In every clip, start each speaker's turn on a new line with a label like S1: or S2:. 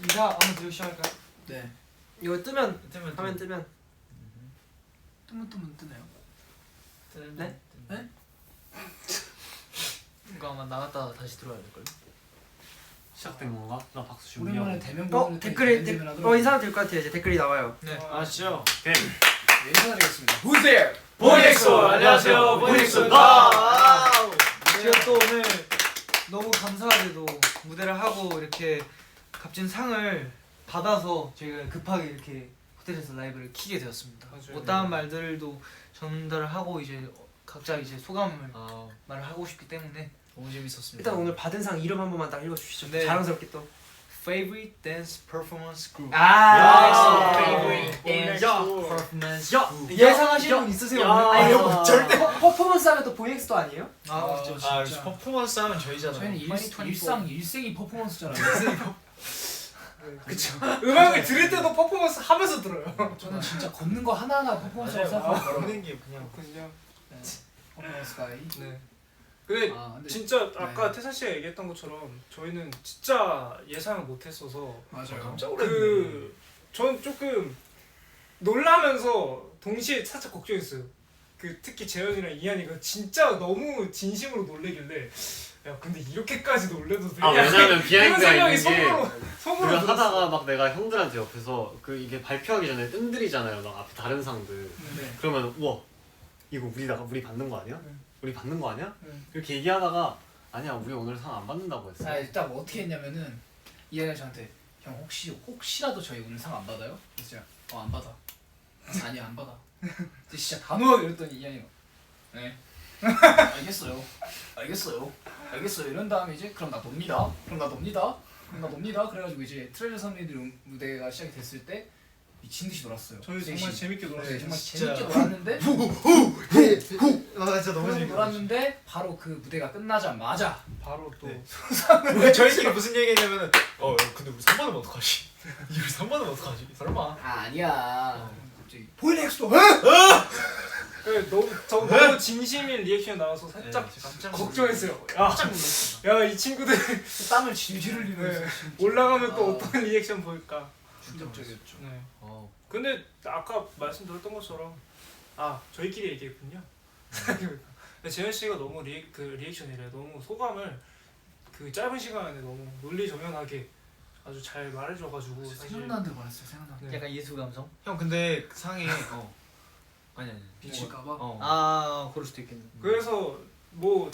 S1: 인사 한번 드리고 시작할까요?
S2: 네.
S1: 이거 뜨면 화면 뜨면
S2: 뜨네요.
S1: 네?
S2: 네?
S1: 이거 아마 나갔다가 다시 들어와야 될걸요?
S3: 시작된 건가? 나 박수 준비하고.
S2: 오랜만에 대면
S1: 댓글이 인사 드릴 것 같아요. 이제 댓글이 나와요.
S3: 네.
S4: 아시죠?
S3: 오케이.
S2: 네, 인사드리겠습니다. Who's there?
S4: 보이엑소 안녕하세요 보이엑소입니다.
S1: 제가 또 오늘 너무 감사하게도 무대를 하고 이렇게 값진 상을 받아서 저희가 급하게 이렇게 호텔에서 라이브를 키게 되었습니다.
S4: 맞아요.
S1: 못다한 말들도 전달을 하고 이제 각자 이제 소감을 말을 하고 싶기 때문에
S4: 너무 재밌었습니다.
S1: 일단 오늘 받은 상 이름 한 번만 딱 읽어주시죠.
S4: 네.
S1: 자랑스럽게 또.
S4: Favorite Dance Performance Group.
S1: 아,
S4: Favorite Dance
S1: 야.
S4: Performance Group.
S1: 예상하시는 분 있으세요?
S4: 아니,
S1: 이거 절대 퍼포먼스 하면 또 보이엑스도 아니에요?
S4: 아,
S2: 진짜.
S4: 아, 역시 퍼포먼스 하면 저희잖아요.
S2: 저희는 일생이 퍼포먼스잖아요.
S4: 그쵸.
S5: 음악을 들을 때도 퍼포먼스 하면서 들어요.
S2: 저는 진짜 걷는 거 하나하나 퍼포먼스라고 생각하거든요.
S4: 보는 게 그냥.
S5: 그냥.
S2: 퍼포먼스 가이.
S5: 네. 근데
S2: 근데
S5: 진짜 아까
S2: 네.
S5: 태사 씨가 얘기했던 것처럼 저희는 진짜 예상을 못했어서
S2: 맞아요.
S4: 깜짝 놀랐네.
S5: 전 조금 놀라면서 동시에 살짝 걱정했어요. 특히 재현이랑 이한이가 진짜 너무 진심으로 놀래길래 야 근데 이렇게까지 놀래도 되냐?
S3: 아 왜냐면
S5: 이런
S3: 비하인드가
S5: 생각이
S3: 있는 게
S5: 속으로
S3: 우리가
S5: 들었어.
S3: 하다가 막 내가 형들한테 옆에서 그 이게 발표하기 전에 뜸들이잖아요. 막 앞에 다른 상들.
S2: 네.
S3: 그러면 우와 이거 우리 받는 거 아니야?
S5: 네.
S3: 우리 받는 거 아니야?
S5: 네.
S3: 이렇게 얘기하다가 아니야 우리 오늘 상 안 받는다고 했어.
S2: 일단 뭐 어떻게 했냐면은 이한이가 저한테 형 혹시라도 저희 오늘 상 안 받아요? 그래서 제가 안 받아. 아니야 안 받아. 근데 진짜 단호하게 이랬더니 이한이가 네. 알겠어요 이런 다음에 이제 그럼 나 놉니다. 그래가지고 이제 트레저 선배들 무대가 시작이 됐을 때 미친 듯이 놀았어요.
S5: 저희 정말 재밌게 놀았어요.
S2: 네, 정말
S4: 진짜.
S2: 재밌게 놀았는데
S4: 진짜 너무 재밌게
S2: 놀았는데 바로 그 무대가 끝나자마자
S5: 바로 또
S4: 네. 저희끼리 무슨 얘기했냐면은 근데 우리 3번은 어떡하지? 우리 3번은 어떡하지? 설마.
S2: 아니야. 갑자기 보이넥스도
S5: 너무 진심인 리액션이 나와서 살짝
S4: 깜짝
S5: 걱정했어요.
S4: 깜짝 놀랐어.
S5: 야 이 친구들
S2: 땀을 질질 흘리면서
S5: 네. 올라가면 또 어떤 리액션 보일까?
S2: 충격적이었죠.
S5: 네.
S4: 어.
S5: 근데 아까 말씀드렸던 것처럼 저희끼리 얘기했군요. 근데 재현 씨가 너무 리액션이래. 너무 소감을 그 짧은 시간에 너무 논리정연하게 아주 잘 말해줘가지고 사실
S2: 생각나는 대로 말했어요. 생각나는 대로.
S5: 네.
S1: 약간 예술 감성?
S4: 형 근데 그 상에 아니
S2: 비칠까봐.
S1: 그럴 수도 있겠네.
S5: 그래서 뭐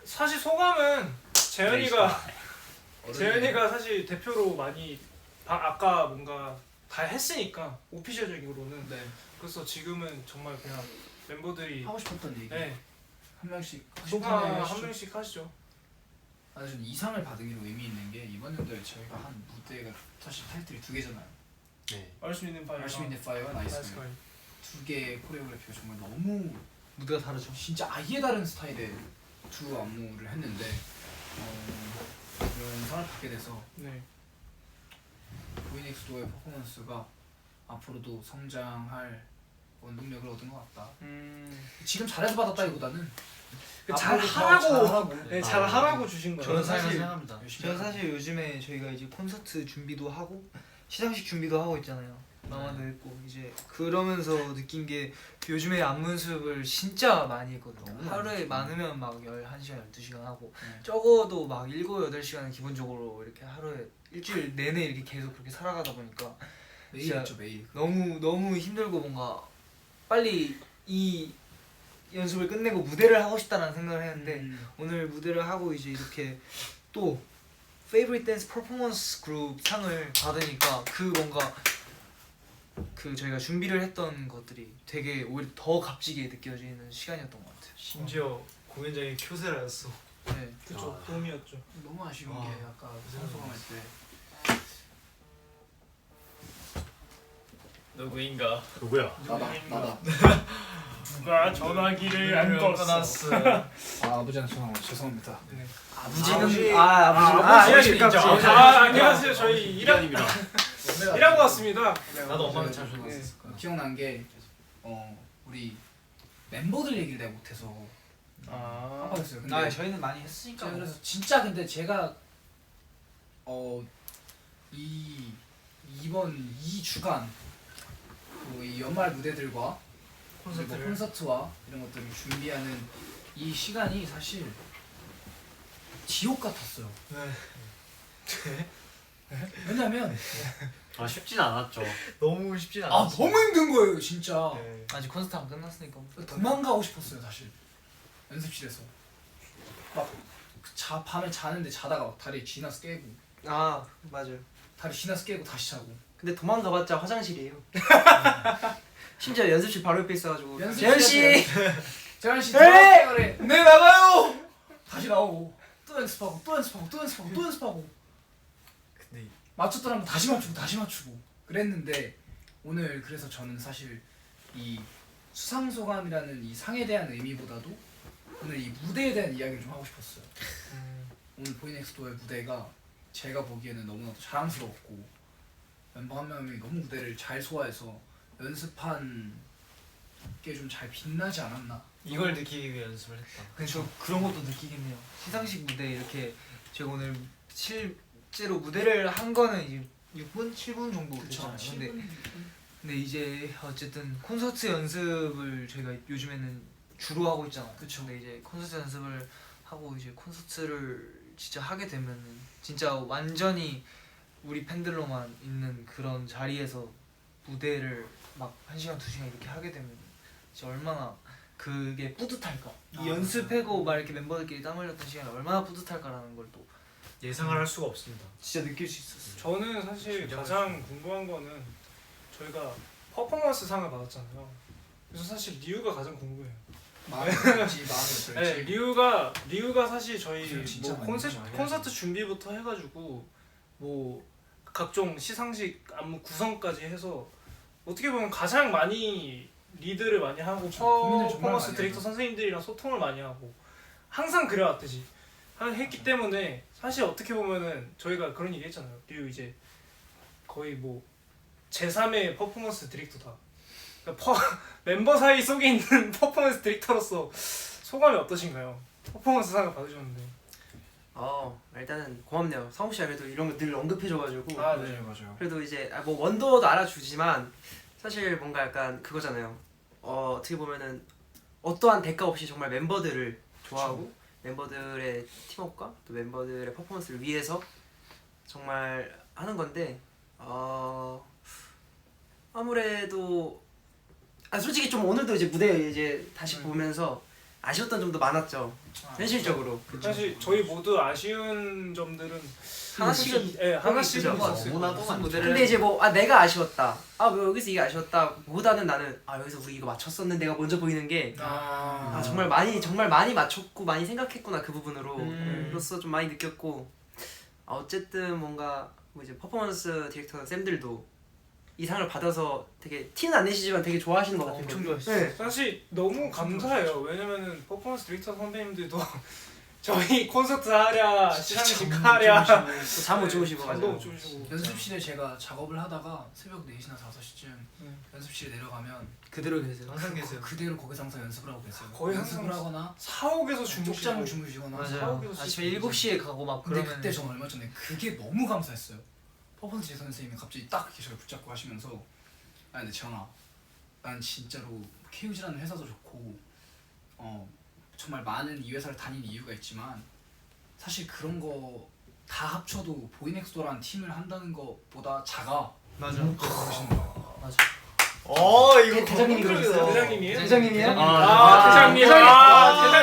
S5: 사실 소감은 재현이가 사실 대표로 많이 아까 뭔가 다 했으니까 오피셜적으로는
S2: 네.
S5: 그래서 지금은 정말 그냥 멤버들이
S2: 하고 싶었던 얘기.
S5: 네
S2: 한 명씩
S5: 소감 한
S2: 하시죠.
S5: 명씩 하시죠.
S2: 저는 이 상을 받은 게 의미 있는 게 이번 연도에 저희가 한 무대가 사실 타이틀이 2개잖아요.
S3: 네.
S5: 알 수 있는 파이어.
S2: 열심히 내 파이어와 나이스 파이어. 2개의 코리오그래피가 정말 너무
S1: 무대가 다르죠.
S2: 진짜 아예 다른 스타일의 두 안무를 했는데 이런 상을 받게 돼서
S5: 네.
S2: 보이넥스도의 퍼포먼스가 앞으로도 성장할 원동력을 얻은 것 같다. 지금 잘해서 받았다기보다는
S5: 잘
S2: 앞으로 더
S5: 하라고.
S2: 잘하고.
S5: 네, 잘 하라고 주신 거예요.
S1: 저는 사실
S4: 생각합니다.
S1: 저는 사실 요즘에 저희가 이제 콘서트 준비도 하고 시상식 준비도 하고 있잖아요. 마마도 했고 이제 그러면서 느낀 게 요즘에 안무 연습을 진짜 많이 했거든요.
S2: 너무
S1: 하루에
S2: 많이
S1: 많으면 막 11시간, 12시간 하고
S2: 네.
S1: 적어도 막 7, 8시간은 기본적으로 이렇게 하루에 일주일 내내 이렇게 계속 그렇게 살아가다 보니까
S2: 매일
S1: 진짜
S2: 했죠 매일.
S1: 너무 힘들고 뭔가 빨리 이 연습을 끝내고 무대를 하고 싶다는 생각을 했는데 오늘 무대를 하고 이제 이렇게 또 Favorite Dance Performance Group 상을 받으니까 그 뭔가 그 저희가 준비를 했던 것들이 되게 오히려 더 값지게 느껴지는 시간이었던 것 같아요.
S4: 심지어 공연장에 큐세라였어.
S1: 네.
S5: 그쵸. 도움이었죠.
S2: 너무 아쉬운 게 아까 소감할 때
S4: 누구인가?
S3: 누구야?
S2: 나다.
S5: 누가 전화기를 안 껐어.
S2: 아버지한테 죄송합니다.
S5: 네.
S1: 아버지는
S5: 아버지
S1: 인정.
S5: 안녕하세요. 저희
S3: 이란입니다.
S5: 일하고 왔습니다.
S4: 나도 엄마한테 잘
S2: 네.
S4: 전화했을 거야.
S2: 기억난 게 우리 멤버들 얘기를 내가 못해서 깜빡했어요. 근데
S1: 저희는 많이 했으니까.
S2: 그래서 진짜 근데 제가 이번 2주간 이 연말 무대들과
S1: 콘서트를.
S2: 콘서트와 이런 것들을 준비하는 이 시간이 사실 지옥 같았어요. 왜냐면
S3: 아 쉽진 않았죠.
S4: 너무 쉽진
S2: 아
S4: 않았어.
S2: 너무 힘든 거예요 진짜.
S4: 네.
S1: 아직 콘서트 안 끝났으니까.
S2: 도망가고 싶었어요 사실 연습실에서 밤에 자는데 자다가 막 다리 지나서 깨고
S6: 아 맞아요.
S2: 다리 지나서 깨고 다시 자고.
S6: 근데 도망가봤자 화장실이에요. 심지어 연습실 바로 옆에 있어가지고
S2: 연습실에서 재현 씨
S6: 에이!
S2: 그래 네 나가요 다시 나오고 또 연습하고 또 연습하고 또 연습하고 또 연습하고
S4: 근데
S2: 맞췄더라면 다시 맞추고 그랬는데 오늘 그래서 저는 사실 이 수상소감이라는 이 상에 대한 의미보다도 오늘 이 무대에 대한 이야기를 좀 하고 싶었어요. 오늘 보이넥스트의 무대가 제가 보기에는 너무나도 자랑스러웠고 멤버 한 명이 너무 무대를 잘 소화해서 연습한 게 좀 잘 빛나지 않았나.
S4: 이걸 느끼기 위해 연습을 했다.
S1: 근데 저 그런 것도 느끼겠네요. 시상식 무대 이렇게 제가 오늘 실제로 무대를 한 거는 이제 6분, 7분 정도 됐잖아요. 근데 이제 어쨌든 콘서트 연습을 저희가 요즘에는 주로 하고 있잖아요.
S2: 그쵸.
S1: 근데 이제 콘서트 연습을 하고 이제 콘서트를 진짜 하게 되면은 진짜 완전히 우리 팬들로만 있는 그런 자리에서 무대를 막 1시간, 2시간 이렇게 하게 되면 진짜 얼마나 그게 뿌듯할까. 이 연습하고 막 이렇게 멤버들끼리 땀 흘렸던 시간이 얼마나 뿌듯할까라는 걸 또
S4: 예상을 할 수가 없습니다.
S1: 진짜 느낄 수 있었어요.
S5: 저는 사실 가장 궁금한 거는 저희가 퍼포먼스 상을 받았잖아요. 그래서 사실 리우가 가장 궁금해요.
S2: 마음이 어떨지 마음이
S5: 네,
S2: 어떨지.
S5: 리우가 사실 저희
S2: 그래, 진짜
S5: 뭐
S2: 많이 하죠.
S5: 콘서트 준비부터 해가지고 뭐 각종 시상식 안무 구성까지 해서 어떻게 보면 가장 많이 리드를 많이 하고
S2: 고민을 정말
S5: 퍼포먼스
S2: 많이
S5: 디렉터
S2: 하죠.
S5: 선생님들이랑 소통을 많이 하고 항상 그래왔듯이 했기 때문에 사실 어떻게 보면은 저희가 그런 얘기 했잖아요. 리우 이제 거의 뭐 제3의 퍼포먼스 디렉터다. 그러니까 멤버 사이 속에 있는 퍼포먼스 디렉터로서 소감이 어떠신가요? 퍼포먼스 상을 받으셨는데.
S6: 일단은 고맙네요. 성우 씨가 그래도 이런 거 늘 언급해줘가지고.
S5: 아, 네.
S2: 맞아요.
S6: 그래도 이제 뭐 원도도 알아주지만 사실 뭔가 약간 그거잖아요. 어떻게 보면은 어떠한 대가 없이 정말 멤버들을 좋아하고 멤버들의 팀워크와 또 멤버들의 퍼포먼스를 위해서 정말 하는 건데 아무래도 솔직히 좀 오늘도 이제 무대 이제 다시 보면서 아쉬웠던 점도 많았죠. 현실적으로.
S5: 사실 저희 모두 아쉬운 점들은
S6: 하나씩은
S5: 하나씩은
S6: 그죠?
S5: 있었어요.
S3: 너무나도 많죠.
S6: 근데 이제 뭐 내가 아쉬웠다. 뭐 여기서 이게 아쉬웠다. 보다는 나는 여기서 우리 이거 맞췄었는데 내가 먼저 보이는 게 정말 많이 맞췄고 많이 생각했구나 그 부분으로로서 좀 많이 느꼈고 어쨌든 뭔가 뭐 이제 퍼포먼스 디렉터 쌤들도 이 상을 받아서 되게 티는 안 내시지만 되게 좋아하시는 것 같아요.
S1: 엄청 좋아했어요.
S6: 네.
S5: 사실 너무 감사해요. 왜냐면은 퍼포먼스 디렉터 선배님들도 저희 콘서트 하랴 시상식 하랴
S6: 잠 못 주무시고
S5: 잠도 못
S6: 맞아요.
S5: 주무시고
S2: 연습실에 제가 작업을 하다가 새벽 4시나 5시쯤 연습실에 내려가면
S1: 그대로 계세요.
S4: 항상 계세요.
S2: 그대로 거기서 항상 연습을 하고 계세요.
S5: 거의
S2: 연습을
S5: 항상
S2: 하거나
S5: 사옥에서 주무시고
S2: 쪽잠을 주무시거나
S1: 맞아요.
S5: 사옥에서
S1: 아침에 7시에 가고 막
S2: 근데
S1: 그러면
S2: 그때 저 얼마 전에 그게 너무 감사했어요. 퍼포먼스 선생님이 갑자기 딱 이렇게 저를 붙잡고 하시면서 근데 재현아 난 진짜로 KUG라는 회사도 좋고 정말 많은 이 회사를 다니는 이유가 있지만 사실 그런 거 다 합쳐도 보이넥스토라는 팀을 한다는 것보다 작아.
S1: 맞아.
S2: 맞아.
S4: 이거
S6: 대장님이 그러셨어요?
S5: 대장님이에요?
S1: 대장님이요?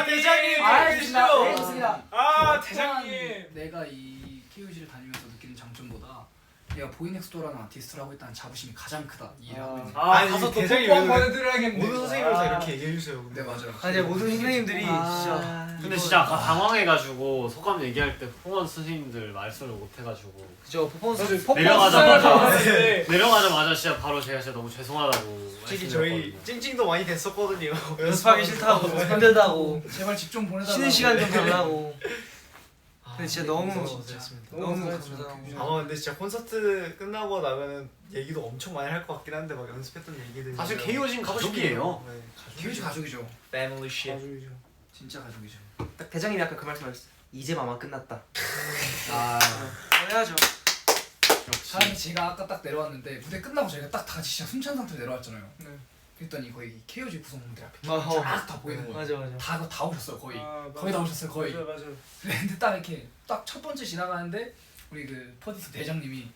S5: 대장님
S2: 좋습니다. 좋습니다.
S5: 대장님
S2: 내가 이 KUG를 다니면서 느끼는 장점보다 내가 보이넥스토라는 아티스트를 하고 있다는 자부심이 가장 크다. 이해를 하고 있는.
S4: 아니,
S5: 가서 또
S4: 대장님이
S5: 뽀뽀 한번
S4: 왜-
S5: 해드려야겠네.
S4: 모든 선생님들 다 이렇게 얘기해 주세요.
S2: 네 맞아요.
S1: 아니 모든 선생님들이 진짜
S3: 근데 진짜 아까 당황해가지고 소감 얘기할 때 퍼포먼스 선생님들 말씀을 못해가지고
S1: 그죠 퍼포먼스
S3: 내려가자마자
S5: 네.
S3: 내려가자마자 진짜 바로 제가 진짜 너무 죄송하다고
S4: 솔직히 저희
S3: 말씀드렸거든요.
S4: 찡찡도 많이 됐었거든요.
S1: 연습하기 싫다고 힘들다고
S2: 제발 집 좀 보내달라고.
S1: 쉬는 시간 좀 달라고. 근데 진짜 너무
S4: 고생했습니다.
S1: 너무
S5: 감사했어요.
S1: 감사하고.
S4: 근데 진짜 콘서트 끝나고 나면은 얘기도 엄청 많이 할 것 같긴 한데 막 연습했던 얘기들
S3: 사실 KO진 가족이에요.
S2: KUG 가족이죠.
S4: Family shit.
S5: 아주이죠.
S2: 진짜 가족이죠.
S6: 딱 대장님이 아까 그 말씀하셨어요. 이제 마마 끝났다.
S1: 해야죠.
S3: 역시.
S2: 사실 제가 아까 딱 내려왔는데 무대 끝나고 저희가 딱 다 같이 진짜 숨찬 상태로 내려왔잖아요.
S5: 네.
S2: 그랬더니 거의 KOG 구성원들 앞에
S1: 어.
S2: 쫙 다 보이는 거예요.
S1: 맞아 맞아.
S2: 다 오셨어요 거의.
S5: 아,
S2: 거의 다 오셨어요 거의.
S5: 맞아요.
S2: 근데 딱 이렇게 딱 첫 번째 지나가는데 우리 그 퍼디스 대장님이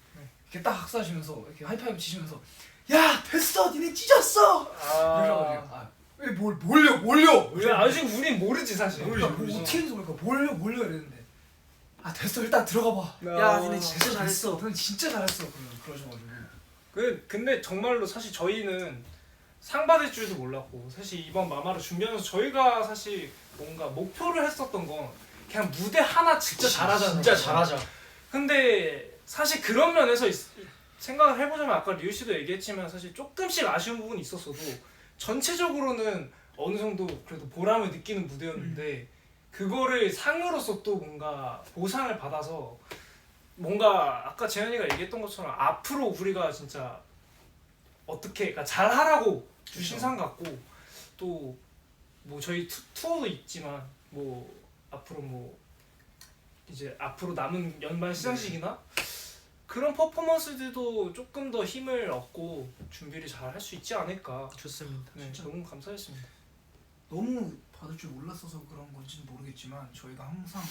S2: 이렇게 딱 학사하시면서 이렇게 하이파이브 치시면서 야 됐어 니네 찢었어 이러셔가지고 아왜 몰려
S5: 왜 아직 우린 모르지 사실.
S2: 뭐 어떻게 했는지 모르니까 몰려 이랬는데 아 됐어 일단 들어가 봐.
S1: 야 니네 진짜 잘했어.
S2: 너는 진짜 잘했어 그러셔가지고.
S5: 근데 정말로 사실 저희는 상 받을 줄도 몰랐고 사실 이번 마마를 준비하면서 저희가 사실 뭔가 목표를 했었던 건 그냥 무대 하나 진짜 잘하잖아요.
S4: 진짜 잘하자.
S5: 근데 사실 그런 면에서 생각을 해보자면 아까 리우 씨도 얘기했지만 사실 조금씩 아쉬운 부분이 있었어도 전체적으로는 어느 정도 그래도 보람을 느끼는 무대였는데 그거를 상으로서 또 뭔가 보상을 받아서 뭔가 아까 재현이가 얘기했던 것처럼 앞으로 우리가 진짜 어떻게 그러니까 잘하라고 주신 상 같고 또 뭐 저희 투어도 있지만 뭐 앞으로 뭐 이제 앞으로 남은 연말 시상식이나 그런 퍼포먼스들도 조금 더 힘을 얻고 준비를 잘 할 수 있지 않을까.
S1: 좋습니다.
S5: 네, 너무 감사했습니다.
S2: 너무 받을 줄 몰랐어서 그런 건지는 모르겠지만 저희가 항상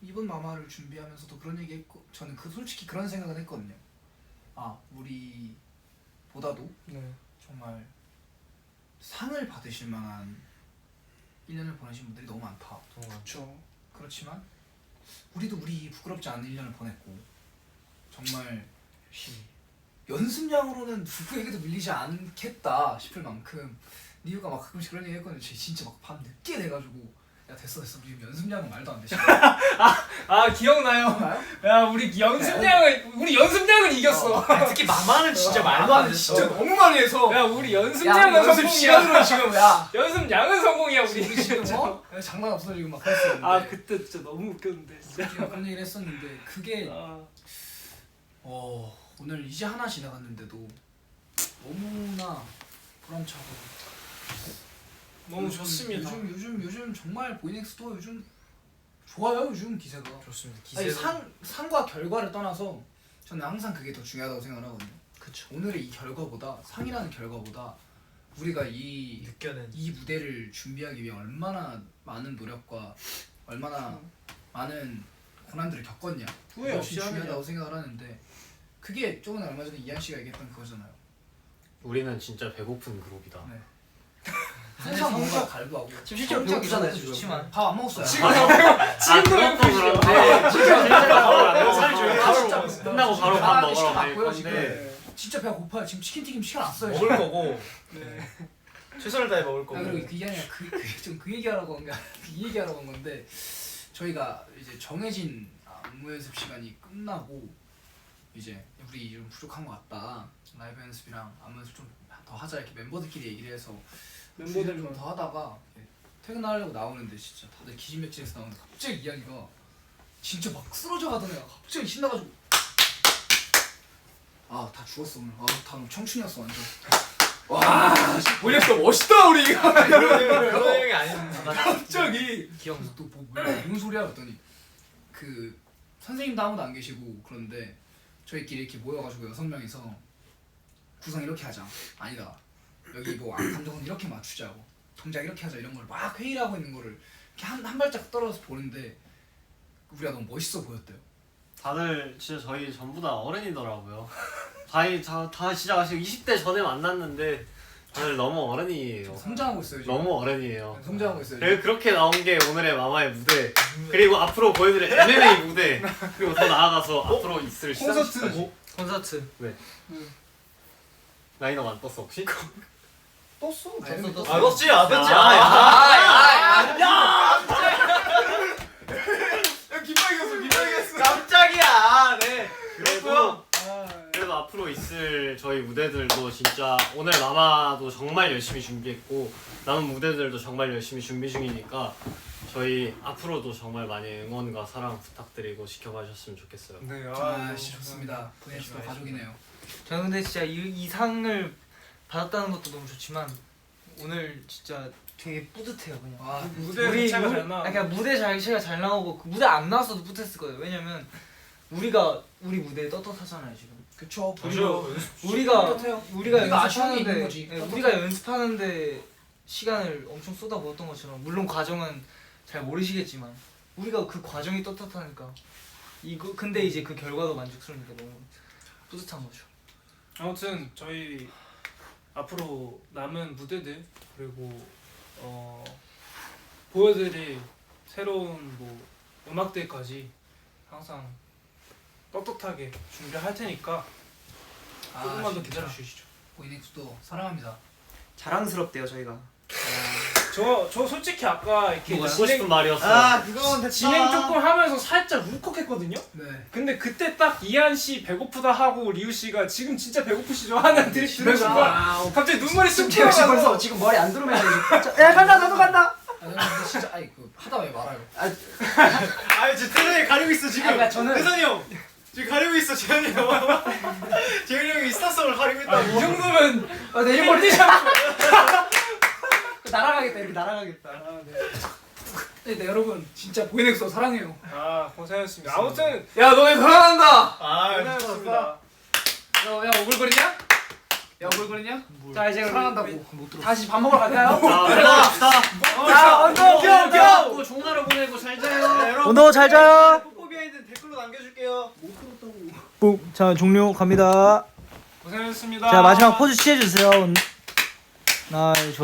S2: 이번 마마를 준비하면서도 그런 얘기했고 저는 솔직히 그런 생각을 했거든요. 아 우리보다도
S5: 네.
S2: 정말 상을 받으실 만한 1년을 보내신 분들이 너무 많다.
S5: 그렇죠.
S2: 그렇지만 우리도 우리 부끄럽지 않은 1년을 보냈고 정말 연습량으로는 누구에게도 밀리지 않겠다 싶을 만큼 리우가 막 가끔씩 그런 얘기 했거든요. 진짜 막 밤 늦게 돼가지고 야 됐어 우리 연습량은 말도 안 돼.
S5: 아 기억나요? 야 우리 연습량은 이겼어.
S4: 특히 마마는 진짜 말도 안 됐어.
S2: 진짜 너무 많이 해서
S5: 야 우리
S2: 야,
S5: 연습량은
S2: 연습
S5: 성공이야.
S2: 시간으로 지금 야
S5: 연습량은 성공이야 우리
S2: 지금 장난 없어 지금 막 그랬었는데
S5: 아 그때 진짜 너무 웃겼는데 진짜.
S2: 우리가 그런 얘기를 했었는데 그게
S5: 아,
S2: 오늘 이제 하나 지나갔는데도 너무나 보람차고
S5: 너무 좋습니다.
S2: 요즘 정말 보이넥스도 요즘 좋아요. 요즘 기세가
S4: 좋습니다.
S2: 아니,
S4: 기세도
S2: 상과 결과를 떠나서 저는 항상 그게 더 중요하다고 생각을 하거든요.
S1: 그쵸.
S2: 오늘의 이 결과보다 상이라는 결과보다 우리가 이
S4: 느껴낸
S2: 무대를 준비하기 위해 얼마나 많은 노력과 얼마나 많은 고난들을 겪었냐
S5: 후회 없이
S2: 그것이
S5: 하느냐.
S2: 중요하다고 생각을 하는데 그게 저번에 얼마 전에 이한 씨가 얘기했던 그거잖아요.
S3: 우리는 진짜 배고픈 그룹이다.
S2: 네. 항상 뭔가 갈구하고
S1: 지금 실제로
S2: 성장
S1: 배고프잖아요,
S2: 있어도
S1: 지금.
S2: 좋지만 밥 안 먹었어요.
S5: 지금도
S3: 그것도 그런데 끝나고 바로 밥 먹으러 갈
S2: 고요
S3: 건데
S2: 지금 진짜 배가 고파요. 지금 치킨튀김 시켜놨어요.
S4: 먹을
S2: 지금.
S4: 거고
S5: 네.
S4: 최선을 다해 먹을 거고.
S2: 아, 그리고 그게 아니라 그 얘기하라고 한 게 이 얘기하라고 한 건데 저희가 이제 정해진 안무 연습 시간이 끝나고 이제 우리 좀 부족한 것 같다. 라이브 연습이랑 안무 연습 좀 더 하자 이렇게 멤버들끼리 얘기를 해서
S5: 멤버들
S2: 좀 더 하다가 퇴근하려고 나오는데 진짜 다들 기진맥진해서 나오는데 갑자기 이한이가 진짜 막 쓰러져 가던 애가 갑자기 신나가지고 아 다 죽었어 오늘. 다 너무 청춘이었어 완전. 와 보이넥스 멋있다 우리.
S4: 그런 얘기 아닌데.
S2: 갑자기
S1: 기억나.
S2: 또 뭔 소리야 그랬더니 그 선생님도 아무도 안 계시고 그런데 저희끼리 이렇게 모여가지고 6명이서 구성 이렇게 하자. 아니다. 여기 뭐 감정은 이렇게 맞추자고. 동작 이렇게 하자 이런 걸 막 회의를 하고 있는 거를 이렇게 한 발짝 떨어져서 보는데 우리가 너무 멋있어 보였대요.
S3: 다들 진짜 저희 전부 다 어른이더라고요. 다 진짜 지금 20대 전에 만났는데 다들 너무 어른이에요.
S2: 성장하고 있어요 지금.
S3: 너무 어른이에요.
S2: 성장하고 있어요.
S3: 그래서 그렇게 나온 게 오늘의 마마의 무대, 그리고 앞으로 보여드릴 MMA 무대, 그리고 더 나아가서 앞으로 있을 시상식까지.
S1: 콘서트.
S3: 라인업 안 떴어 혹시?
S2: 떴어.
S1: 떴어.
S4: 아 떴지 아 떴지.
S2: 기뻐이겼어.
S4: 깜짝이야. 네.
S3: 그래도 앞으로 있을 저희 무대들도 진짜 오늘 마마도 정말 열심히 준비했고 남은 무대들도 정말 열심히 준비 중이니까 저희 앞으로도 정말 많이 응원과 사랑 부탁드리고 지켜봐 주셨으면 좋겠어요.
S5: 네,
S2: 진짜 좋습니다. 보이넥스도 가족이네요.
S1: 저는 근데 진짜 이 상을 받았다는 것도 너무 좋지만 오늘 진짜 되게 뿌듯해요 그냥.
S2: 와
S5: 무대 자체가 잘 나.
S1: 그러니까 무대 자체가 잘 나오고 그 무대 안 나왔어도 뿌듯했을 거예요. 왜냐면 우리 무대에 떳떳하잖아요 지금.
S2: 그쵸.
S4: 맞아요.
S1: 우리가
S2: 우리가 아쉬움이 있는
S1: 연습하는데
S2: 거지.
S1: 우리가 연습하는데 시간을 엄청 쏟아부었던 것처럼 물론 과정은 잘 모르시겠지만 우리가 그 과정이 떳떳하니까 이거 근데 이제 그 결과도 만족스러우니까 너무 뿌듯한 거죠.
S5: 아무튼 저희 앞으로 남은 무대들 그리고 보여드릴 새로운 뭐 음악들까지 항상 떳떳하게 준비할 테니까 조금만 더 기다려 주시죠.
S2: 보이넥스도 사랑합니다.
S6: 자랑스럽대요 저희가.
S5: 저 솔직히 아까 이렇게
S3: 듣고 싶은 말이었어.
S4: 그건 됐다.
S5: 진행 조금 하면서 살짝 울컥했거든요.
S2: 네.
S5: 근데 그때 딱 이한 씨 배고프다 하고 리우 씨가 지금 진짜 배고프시죠 하는 들이 들은 순간 갑자기 눈물이 쑥
S6: 지금 벌써
S5: 튀어나와서
S6: 지금 머리 안 들어오면 야 간다 나도 간다.
S2: 근데 진짜 그 하다 왜 말아요?
S4: 아 지금 태현이 가리고 있어 지금.
S6: 그러니까 저는-
S4: 태선이 형 지금 가리고 있어 재현이 형. 재현이 형이 스타성을 가리고 있다고.
S5: 이 정도면
S6: 내
S5: 머리 잡고
S6: 날아가겠다 이렇게 날아가겠다.
S2: 네, 여러분 진짜 보이넥스 사랑해요.
S5: 아 고생하셨습니다. 아무튼
S6: 야 너네 돌아간다.
S4: 아
S5: 고생하셨습니다.
S2: 야 오글거리냐? 야 오글거리냐?
S6: 자 이제
S2: 사랑한다고.
S6: 다시 밥 먹으러 갈까요?
S3: 자,
S6: 언더
S3: 고 종나라 보내고 잘 자요.
S1: 오너 잘 자요.
S4: 뽀뽀 비하인드 댓글로 남겨줄게요.
S1: 자 종료 갑니다.
S5: 고생하셨습니다.
S1: 자 마지막 포즈 취해주세요. 아 좋아.